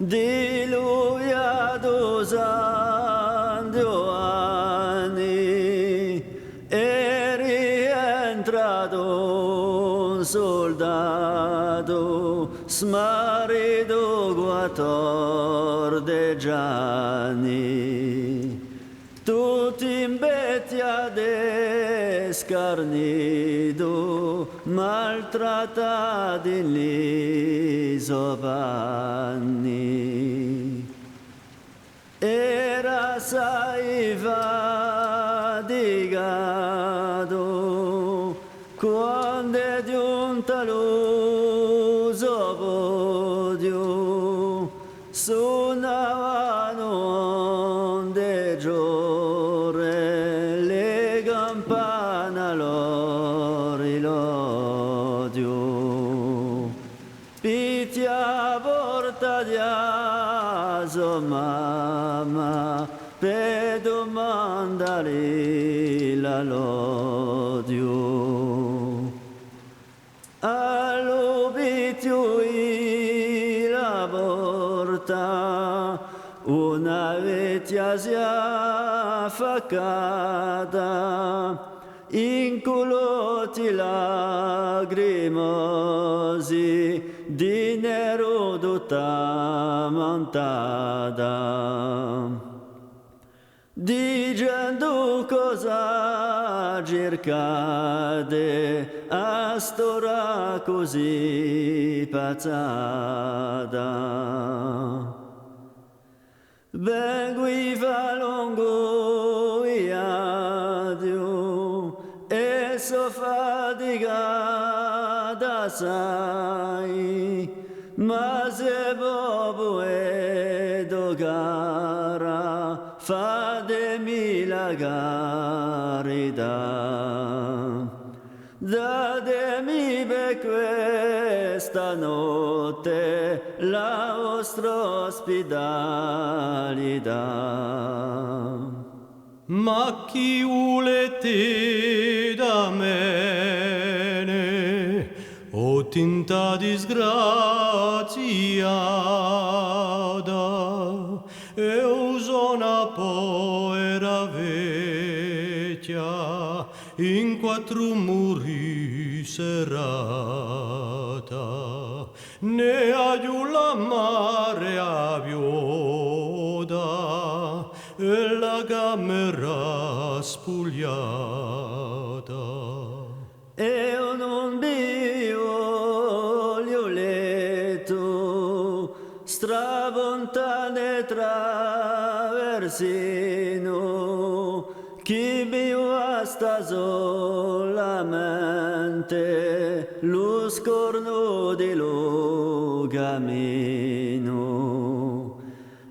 di lui ad usando anni è rientrato un soldato smarrito 14 anni tutti in bettia de scarnito maltrattati in l'isopanni era assai faticato quando è giunta l'uso podio suonavano onde giorre le campane all'orilodio Pitia porta di aso mamma per domandare la l'odio allo pitio la porta una vecchia si affaccata in culotti lagrimosi di nero tutta montata dicendo cosa cercate a stora così pazzata vengo i fa lungo iadio e so faticata sai ma se proprio è cara fatemi la carità datemi per questa notte la vostra ospitalità ma chi volete da me o tinta disgraziata e uso una povera vecchia in 4 muri serrata ne aiu la mare avioda e la camera spugliata e non voglio letto stravontane traversino chi mi basta solamente lo scorno di lo cammino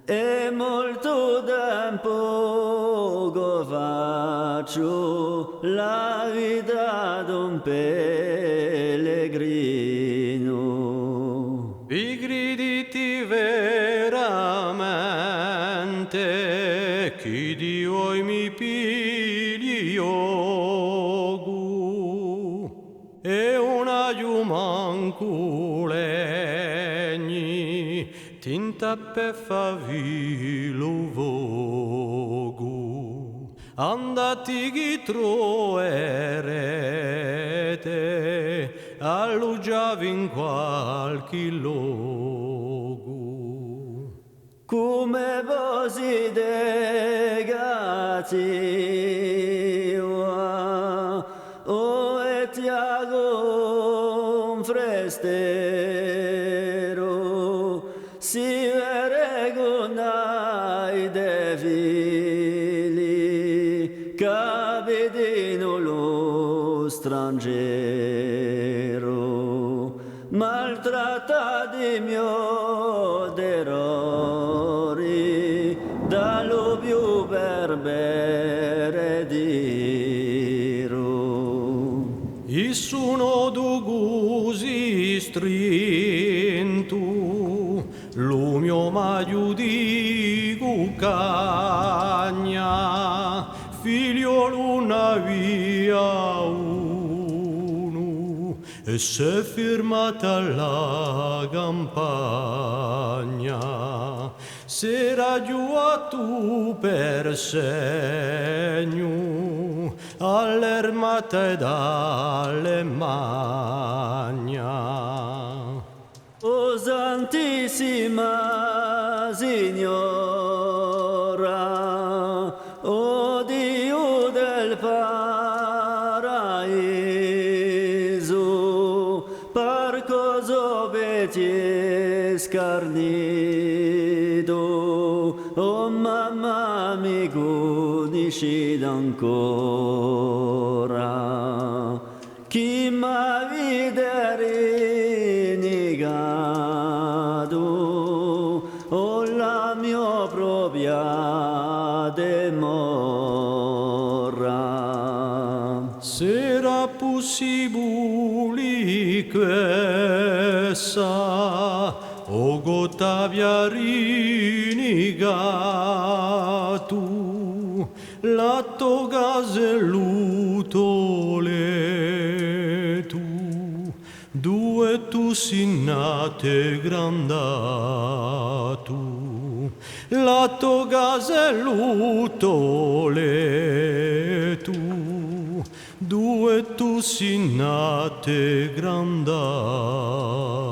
e molto tempo che faccio la vita d'un pellegrino vi griditi veramente chi Dio mi pigli iogu e una giumanculegni tinta per favilo vogu andati chi troverete alluggiavi in qualche luogo come vosi degati o etiago un frestero si veregonai de fili capitino lo strangero maltrattati mio errori dallo più berbere diro i sono dugusi strintu lo mio maio di cucagna figliolo una via uno e s'è firmata la campagna sera giù a tu per segno all'ermata ed alle magna. O Santissima Signora, o Dio del Paraiso, per cosa veci scarnito, o mamma mi conosci ancora, chi m'ha vedere negato, o la mia propria dimora. Sera possibile questa, o gottavia rinigato, l'atto gaselluto le tu, due tu sinnate grandato, l'atto gaselluto le tu, due tu sinnate grandato.